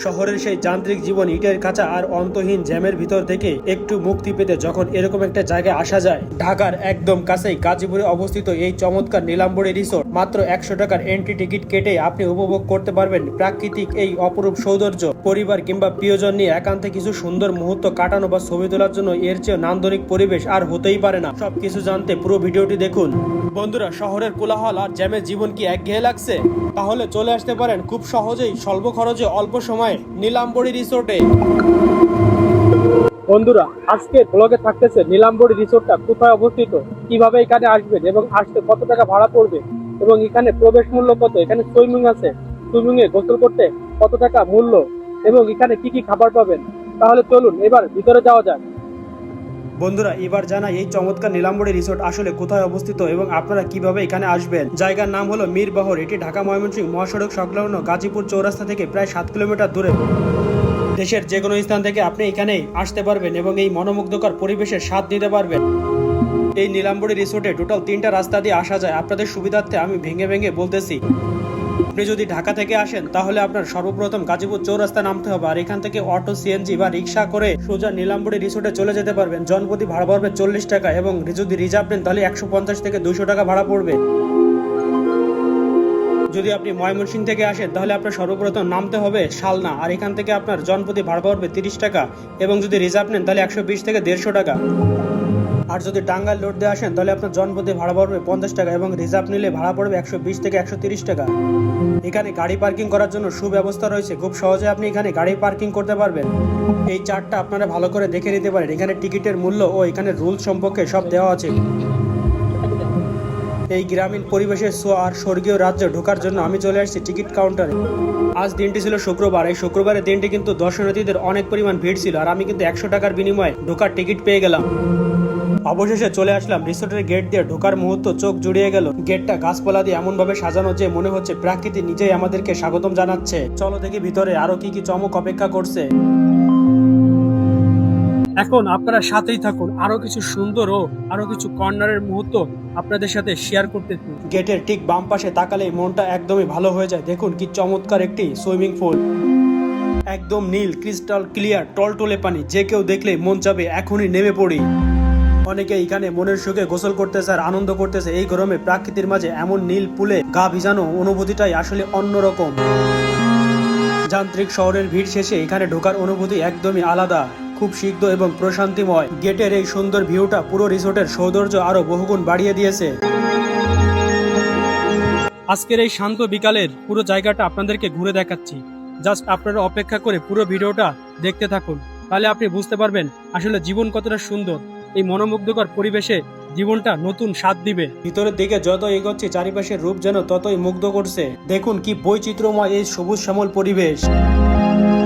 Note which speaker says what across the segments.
Speaker 1: শহরের সেই যান্ত্রিক জীবন, ইটের খাঁচা আর অন্তহীন জ্যামের ভিতর থেকে একটু মুক্তি পেতে যখন এরকম একটা জায়গায় আসা যায়, ঢাকার একদম কাছেই গাজীপুরে অবস্থিত এই চমৎকার নীলাম্বরী রিসোর্ট, মাত্র 100 টাকার এন্ট্রি টিকিট কেটে আপনি উপভোগ করতে পারবেন প্রাকৃতিক এই অপরূপ সৌন্দর্য। পরিবার কিংবা প্রিয়জন নিয়ে একান্তে কিছু সুন্দর মুহূর্ত কাটানো বা ছবি তোলার জন্য এর চেয়ে নান্দনিক পরিবেশ আর হতেই পারে না। সবকিছু জানতে পুরো ভিডিওটি দেখুন। বন্ধুরা, শহরের কোলাহল আর জ্যামের জীবন কি একঘেয়ে লাগছে? তাহলে চলে আসতে পারেন খুব সহজেই স্বল্প খরচে অল্প সময়ে নীলাম্বরী রিসোর্টে। বন্ধুরা, আজকে ব্লগে থাকতেছে নীলাম্বরী রিসোর্টটা কোথায় অবস্থিত, কিভাবে এখানে আসবেন এবং আসতে কত টাকা ভাড়া পড়বে, এবং এখানে প্রবেশ মূল্য কত, এখানে সুইমিং আছে, সুইমিং এ গোসল করতে কত টাকা মূল্য, এবং এখানে কি কি খাবার পাবেন। তাহলে চলুন এবার ভিতরে যাওয়া যাক। বন্ধুরা, এবার জানাই এই চমৎকার নীলাম্বরী রিসোর্ট আসলে কোথায় অবস্থিত এবং আপনারা কিভাবে এখানে আসবেন। জায়গার নাম হলো মীরবহর। এটি ঢাকা ময়মনসিংহ মহাসড়ক সংলগ্ন গাজীপুর চৌরাস্তা থেকে প্রায় 7 কিলোমিটার দূরে। দেশের যে কোনো স্থান থেকে আপনি এখানে আসতে পারবেন এবং এই মনোমুগ্ধকর পরিবেশের স্বাদ নিতে পারবেন। এই নীলাম্বরী রিসোর্টে টোটাল 3টা রাস্তা দিয়ে আসা যায়। আপনাদের সুবিধার্থে আমি ভেঙে ভেঙে বলতেছি। আপনি যদি ঢাকা থেকে আসেন তাহলে আপনার সর্বপ্রথম গাজীপুর চৌরাস্তা নামতে হবে, আর এখান থেকে অটো, সিএনজি বা রিক্সা করে সোজা নীলাম্বরী রিসোর্টে চলে যেতে পারবেন। জনপ্রতি ভাড়া পড়বে 40 টাকা, এবং যদি রিজার্ভ নেন তাহলে 150 থেকে 200 টাকা ভাড়া পড়বে। যদি আপনি ময়মনসিংহ থেকে আসেন তাহলে আপনার সর্বপ্রথম নামতে হবে শালনা, আর এখান থেকে আপনার জনপ্রতি ভাড়া পড়বে 30 টাকা, এবং যদি রিজার্ভ নেন তাহলে 120 থেকে 150 টাকা। আর যদি টাঙ্গাইল রোড দিয়ে আসেন তাহলে আপনার জনপ্রতি ভাড়া পড়বে 50 টাকা, এবং রিজার্ভ নিলে ভাড়া পড়বে 120 থেকে 130 টাকা। এখানে গাড়ি পার্কিং করার জন্য সুব্যবস্থা রয়েছে, খুব সহজে আপনি এখানে গাড়ি পার্কিং করতে পারবেন। এই চার্টটা আপনারা ভালো করে দেখে নিতে পারেন। এখানে টিকিটের মূল্য ও এখানে রুলস সম্পর্কে সব দেওয়া আছে। এই গ্রামীণ পরিবেশের ছোঁয়া আর স্বর্গীয় রাজ্যে ঢোকার জন্য আমি চলে আসছি টিকিট কাউন্টারে। আজ দিনটি ছিল শুক্রবার। এই শুক্রবারের দিনটি কিন্তু দর্শনার্থীদের অনেক পরিমাণ ভিড় ছিল, আর আমি কিন্তু 100 টাকার বিনিময়ে ঢোকার টিকিট পেয়ে গেলাম। অবশেষে চলে আসলাম রিসোর্টের গেট দিয়ে। ঢোকার মুহূর্ত চোখ জুড়িয়ে গেল। গেটটা গাছপালা দিয়ে এমন ভাবে সাজানো যে মনে হচ্ছে প্রকৃতি নিজেই আমাদেরকে স্বাগতম জানাচ্ছে। চলো দেখি ভিতরে আরো কি কি চমক অপেক্ষা করছে। এখন আপনারা সাথেই থাকুন, আরো কিছু সুন্দর ও আরো কিছু কর্নারের মুহূর্ত আপনাদের সাথে শেয়ার করতেছি। গেটের ঠিক বাম পাশে তাকালেই মনটা একদমই ভালো হয়ে যায়। দেখুন কি চমৎকার একটি সুইমিং পুল, একদম নীল ক্রিস্টাল ক্লিয়ার টলটলে পানি, যে কেউ দেখলেই মন চাবে এখনই নেমে পড়ি। অনেকে এখানে মনের সুখে গোসল করতেছে আর আনন্দ করতেছে। এই গরমে প্রাকৃতির মাঝে এমন নীল পুলে গা ভিজানো অনুভূতিটাই আসলে অন্যরকম। যান্ত্রিক শহরের ভিড় শেষে এখানে ঢোকার অনুভূতি একদমই আলাদা, খুব সিদ্ধ এবং প্রশান্তিময়। গেটের এই সুন্দর ভিউটা পুরো রিসোর্টের সৌন্দর্য আরো বহুগুণ বাড়িয়ে দিয়েছে। আজকের এই শান্ত বিকালের পুরো জায়গাটা আপনাদেরকে ঘুরে দেখাচ্ছি। জাস্ট আপনারা অপেক্ষা করে পুরো ভিডিওটা দেখতে থাকুন, তাহলে আপনি বুঝতে পারবেন আসলে জীবন কতটা সুন্দর। এই মনোমুগ্ধকর পরিবেশে জীবনটা নতুন স্বাদ দিবে। ভিতরের দিকে যত এগোচ্ছি চারিপাশের রূপ যেন ততই মুগ্ধ করছে। দেখুন কি বৈচিত্র্যময় এই সবুজ শ্যামল পরিবেশ।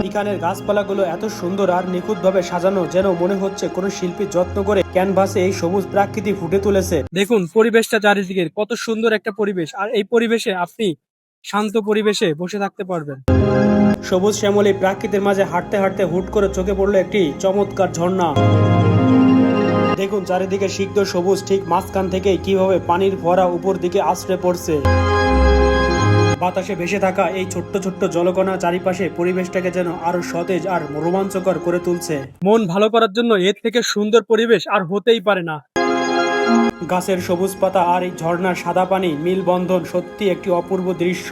Speaker 1: এখানের গাছপালাগুলো এত সুন্দর আর নিখুঁতভাবে সাজানো, যেন মনে হচ্ছে কোনো শিল্পী যত্ন করে ক্যানভাসে এই সবুজ প্রাকৃতিক ফুটে তুলেছে। দেখুন পরিবেশটা চারিদিকে কত সুন্দর একটা পরিবেশ, আর এই পরিবেশে আপনি শান্ত পরিবেশে বসে থাকতে পারবেন। সবুজ শ্যামল এই প্রাকৃতির মাঝে হাঁটতে হাঁটতে হুট করে চোখে পড়লো একটি চমৎকার ঝর্ণা। দেখুন চারিদিকে সিদ্ধ সবুজ, ঠিক মাঝখান থেকে কিভাবে পানির ফোয়ারা উপর দিকে আছড়ে পড়ছে। বাতাসে ভেসে থাকা এই ছোট্ট ছোট্ট জলকণা চারিপাশে পরিবেশটাকে যেন আরো সতেজ আর রোমাঞ্চকর করে তুলছে। মন ভালো করার জন্য এর থেকে সুন্দর পরিবেশ আর হতেই পারে না। গাছের সবুজ পাতা আর এই ঝর্ণার সাদা পানি মিলবন্ধন সত্যি একটি অপূর্ব দৃশ্য।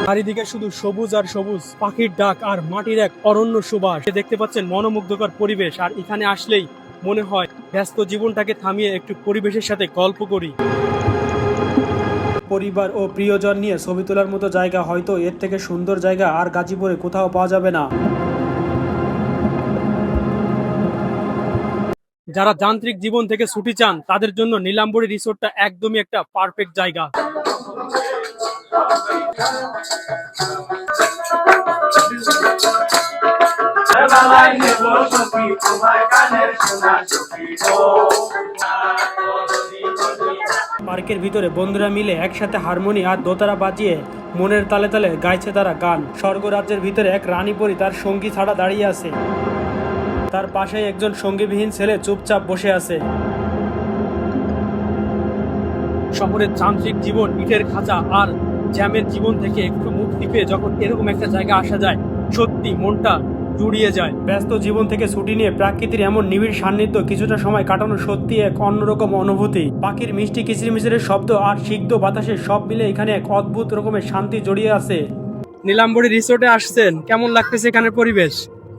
Speaker 1: চারিদিকে শুধু সবুজ আর সবুজ, পাখির ডাক আর মাটির এক অরণ্য সুবাস। দেখতে পাচ্ছেন মনোমুগ্ধকর পরিবেশ, আর এখানে আসলেই মনে হয় ব্যস্ত জীবনটাকে থামিয়ে একটু পরিবেশের সাথে গল্প করি। পরিবার ও প্রিয়জন নিয়ে ছবি তোলার মতো জায়গা হয়তো এর থেকে সুন্দর জায়গা আর গাজীপুরে কোথাও পাওয়া যাবে না। যারা যান্ত্রিক জীবন থেকে ছুটি চান তাদের জন্য নীলাম্বরী রিসোর্টটা একদমই একটা পারফেক্ট জায়গা। পার্কের ভিতরে বন্ধুরা মিলে একসাথে হারমোনি আর দোতারা বাজিয়ে মনের তালে তালে গাইছে তারা গান। স্বর্গরাজ্যের ভিতরে এক রানীপরি তার সঙ্গী ছাড়া দাঁড়িয়ে আছে। তার পাশে একজন সঙ্গীবিহীন ছেলে চুপচাপ বসে আছে। শহরের যান্ত্রিক জীবন, ইটের খাঁচা আর জ্যামের জীবন থেকে একটু মুক্তি পেয়ে যখন এরকম একটা জায়গা আসা যায়, সত্যি মনটা জুড়িয়ে যায়। ব্যস্ত জীবন থেকে ছুটি নিয়ে প্রাকৃতির এমন নিবিড় সান্নিধ্য কিছুটা সময় কাটানো সত্যি এক অন্যরকম অনুভূতি। পাখির মিষ্টি কিচিরমিচিরের শব্দ আর সিক্ত বাতাসের সব মিলে এখানে এক অদ্ভুত রকমের শান্তি জড়িয়ে আছে। নীলাম্বরী রিসোর্টে আসছেন, কেমন লাগতেছে এখানের পরিবেশ?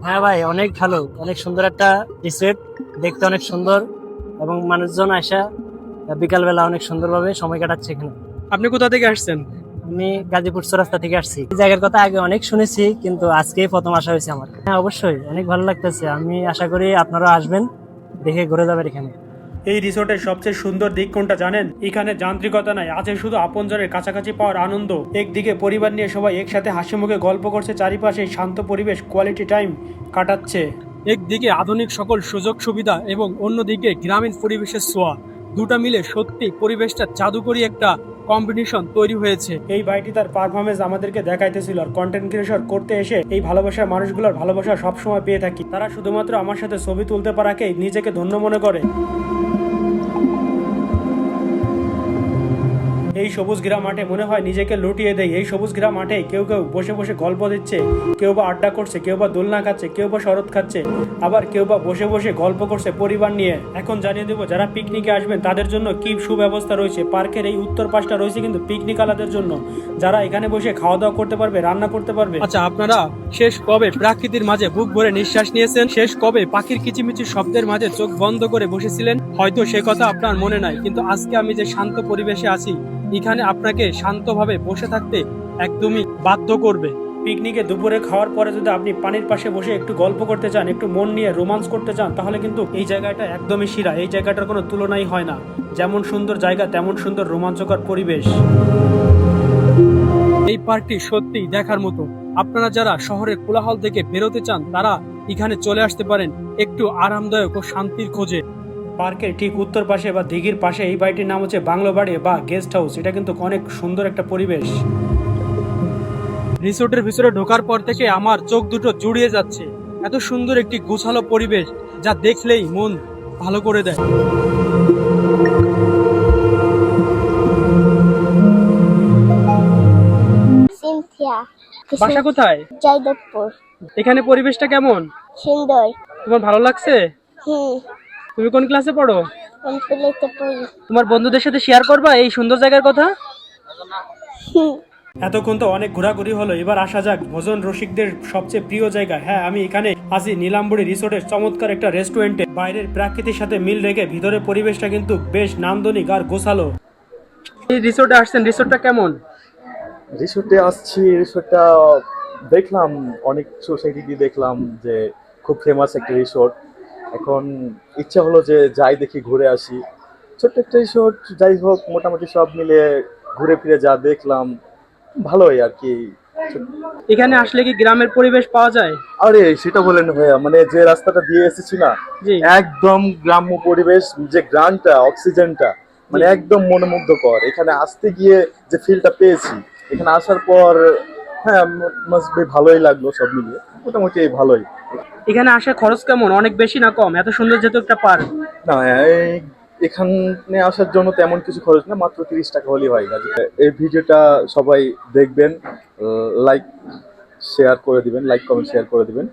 Speaker 2: হ্যাঁ ভাই, অনেক ভালো, অনেক সুন্দর একটা রিসোর্ট, দেখতে অনেক সুন্দর এবং মানুষজন আসা বিকালবেলা অনেক সুন্দরভাবে সময় কাটাচ্ছে এখানে।
Speaker 1: আপনি কোথা থেকে আসছেন?
Speaker 2: আমি গাজীপুর চৌরাস্তা থেকে আসছি। এই জায়গার কথা আগে অনেক শুনেছি, কিন্তু আজকেই প্রথম আসা হয়েছে আমার। হ্যাঁ অবশ্যই অনেক ভালো লাগতেছে, আমি আশা করি আপনারা আসবেন, দেখে ঘুরে যাবেন এখানে।
Speaker 1: এই রিসোর্টের সবচেয়ে সুন্দর দিক কোনটা জানেন? এখানে যান্ত্রিকতা নাই, আছে শুধু আপনজনের কাছাকাছি পাওয়ার আনন্দ। একদিকে পরিবার নিয়ে সবাই একসাথে হাসি মুখে গল্প করছে, চারিপাশে শান্ত পরিবেশ, কোয়ালিটি টাইম কাটাচ্ছে। একদিকে আধুনিক সকল সুযোগ সুবিধা এবং অন্যদিকে গ্রামীণ পরিবেশের ছোঁয়া, দুটা মিলে সত্যি পরিবেশটা জাদুকরী একটা কম্বিনেশন তৈরি হয়েছে। এই ভাইটি তার পারফরমেন্স আমাদেরকে দেখাইতেছিল, আর কন্টেন্ট ক্রিয়েশন করতে এসে এই ভালোবাসার মানুষগুলোর ভালোবাসা সবসময় পেয়ে থাকি। তারা শুধুমাত্র আমার সাথে ছবি তুলতে পারাকেই নিজেকে ধন্য মনে করে। এই সবুজ ঘেরা মাঠে মনে হয় নিজেকে লুটিয়ে দেয়। এই সবুজ ঘেরা মাঠে কেউ কেউ বসে বসে গল্প দিচ্ছে, কেউ বা আড্ডা করছে, কেউ বা দোলনা খাচ্ছে, কেউ বা শরৎ খাচ্ছে, আবার কেউ বা বসে বসে গল্প করছে পরিবার নিয়ে। এখন জানিয়ে দেবো যারা পিকনিকে আসবেন তাদের জন্য কি সুব্যবস্থা রয়েছে। পার্কের এই উত্তর পাশটা রয়েছে কিন্তু পিকনিক আলাদের জন্য, যারা এখানে বসে খাওয়া দাওয়া করতে পারবে, রান্না করতে পারবে। আচ্ছা, আপনারা শেষ কবে প্রকৃতির মাঝে বুক ভরে নিঃশ্বাস নিয়েছেন? শেষ কবে পাখির কিচিমিচির শব্দের মাঝে চোখ বন্ধ করে বসেছিলেন? হয়তো সে কথা আপনার মনে নাই, কিন্তু আজকে আমি যে শান্ত পরিবেশে আছি, এখানে আপনাকে শান্তভাবে বসে থাকতে একদমই বাধ্য করবে। পিকনিকে দুপুরে খাওয়ার পরে যদি আপনি পানির পাশে বসে একটু গল্প করতে চান, একটু মন নিয়ে রোমান্স করতে চান, তাহলে কিন্তু এই জায়গাটা একদমই সেরা। এই জায়গাটার কোনো তুলনাই হয় না। যেমন সুন্দর জায়গা তেমন সুন্দর রোমাঞ্চকর পরিবেশ। এই পার্কটি সত্যিই দেখার মতো। আপনারা যারা শহরের কোলাহল থেকে বেরোতে চান তারা এখানে চলে আসতে পারেন একটু আরামদায়ক ও শান্তির খোঁজে। পার্কের ঠিক উত্তর পাশে বা দিঘির পাশে এই বাড়িটির নাম হচ্ছে বাংলো বাড়ি বা গেস্ট হাউস। এটা কিন্তু অনেক সুন্দর একটা পরিবেশ। রিসোর্টের ভিতরে ঢোকার পর থেকে আমার চোখ দুটো জুড়িয়ে যাচ্ছে। এত সুন্দর একটি গোছালো পরিবেশ যা দেখলেই মন ভালো করে দেয়।
Speaker 3: সিনথিয়া।
Speaker 1: বাসা কোথায়?
Speaker 3: জয়দেবপুর।
Speaker 1: এখানে পরিবেশটা কেমন?
Speaker 3: সুন্দর।
Speaker 1: তোমার ভালো লাগছে? তুমি কোন ক্লাসে পড়ো?
Speaker 3: আমি প্লেতে পড়ি।
Speaker 1: তোমার বন্ধুদের সাথে শেয়ার করবা এই সুন্দর জায়গার কথা? এতক্ষণ তো অনেক ঘোরাঘুরি হলো, এবার আসা যাক ভোজন রসিকদের সবচেয়ে প্রিয় জায়গা। হ্যাঁ, আমি এখানে আছি নীলাম্বরী রিসোর্টের চমৎকার একটা রেস্টুরেন্টে। বাইরের প্রাকৃতির সাথে মিল রেখে ভিতরের পরিবেশটা কিন্তু বেশ নান্দনিক আর গোছালো। এই রিসোর্টে আসছেন, রিসোর্টটা কেমন?
Speaker 4: রিসোর্টে আসছি, রিসোর্টটা দেখলাম অনেক সোসাইটি দিয়ে দেখলাম যে খুব ফেমাস একটা রিসোর্ট। এখন ইচ্ছা হলো যে যাই দেখি, ঘুরে আসি। ছোট্ট একটা রিসোর্ট, যাই হোক মোটামুটি সব মিলে ঘুরে ফিরে যা দেখলাম ভালোই আর কি।
Speaker 1: এখানে আসলে কি গ্রামের পরিবেশ পাওয়া যায়?
Speaker 4: আরে সেটা বলেন ভাইয়া, মানে যে রাস্তাটা দিয়ে এসেছি না,
Speaker 1: জি।
Speaker 4: একদম গ্রাম্য পরিবেশ, যে গ্রামটা অক্সিজেনটা মানে একদম মনোমুগ্ধকর। এখানে আসতে গিয়ে যে ফিলটা পেয়েছি, এখানে আসার পর হ্যাঁ ভালোই লাগলো, সব মিলিয়ে মোটামুটি ভালোই।
Speaker 1: এখানে আসা খরচ কেমন? অনেক বেশি না কম? এত সুন্দর যেহেতু একটা পার্ক।
Speaker 4: না, এখানে আসার জন্য তেমন কিছু খরচ না, মাত্র 30 টাকা হলেই হয়। এই ভিডিওটা সবাই দেখবেন, লাইক শেয়ার করে দিবেন, লাইক কমেন্ট শেয়ার করে দিবেন,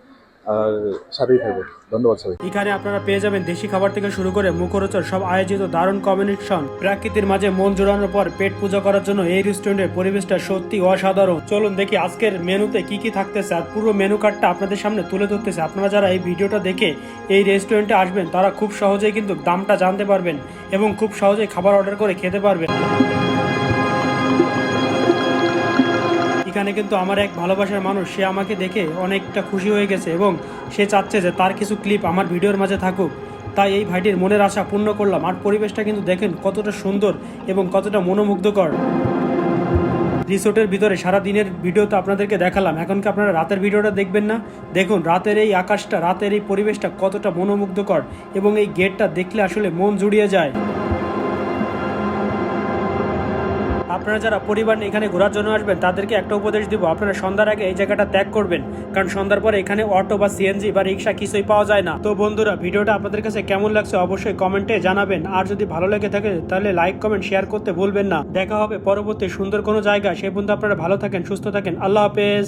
Speaker 4: আর সাথেই থাকবেন। ধন্যবাদ সবাই।
Speaker 1: এখানে আপনারা পেয়ে যাবেন দেশি খাবার থেকে শুরু করে মুখরোচক সব আয়োজিত দারুণ কম্বিনেশন। প্রাকৃতির মাঝে মন জোড়ানোর পর পেট পূজা করার জন্য এই রেস্টুরেন্টের পরিবেশটা সত্যি অসাধারণ। চলুন দেখি আজকের মেনুতে কি কি থাকতেছে, আর পুরো মেনু কার্ডটা আপনাদের সামনে তুলে ধরতেছে। আপনারা যারা এই ভিডিওটা দেখে এই রেস্টুরেন্টে আসবেন তারা খুব সহজেই কিন্তু দামটা জানতে পারবেন এবং খুব সহজেই খাবার অর্ডার করে খেতে পারবেন। এখানে কিন্তু আমার এক ভালোবাসার মানুষ, সে আমাকে দেখে অনেকটা খুশি হয়ে গেছে এবং সে চাচ্ছে যে তার কিছু ক্লিপ আমার ভিডিওর মাঝে থাকুক। তাই এই ভাইটির মনের আশা পূর্ণ করলাম। আর পরিবেশটা কিন্তু দেখেন কতটা সুন্দর এবং কতটা মনোমুগ্ধকর। রিসোর্টের ভিতরে সারা দিনের ভিডিও তো আপনাদেরকে দেখালাম, এখন কি আপনারা রাতের ভিডিওটা দেখবেন না? দেখুন রাতের এই আকাশটা, রাতের এই পরিবেশটা কতটা মনোমুগ্ধকর এবং এই গেটটা দেখলে আসলে মন জুড়িয়ে যায়। আপনারা যারা পরিবার নিয়ে এখানে ঘোরার জন্য আসবেন তাদেরকে একটা উপদেশ দিব, আপনারা সন্ধ্যার আগে এই জায়গাটা ত্যাগ করবেন, কারণ সন্ধ্যার পরে এখানে অটো বা সিএনজি বা রিক্সা কিছুই পাওয়া যায় না। তো বন্ধুরা, ভিডিওটা আপনাদের কাছে কেমন লাগছে অবশ্যই কমেন্টে জানাবেন, আর যদি ভালো লেগে থাকে তাহলে লাইক কমেন্ট শেয়ার করতে ভুলবেন না। দেখা হবে পরবর্তী সুন্দর কোনো জায়গা, সে পর্যন্ত আপনারা ভালো থাকেন, সুস্থ থাকেন, আল্লাহ হাফেজ।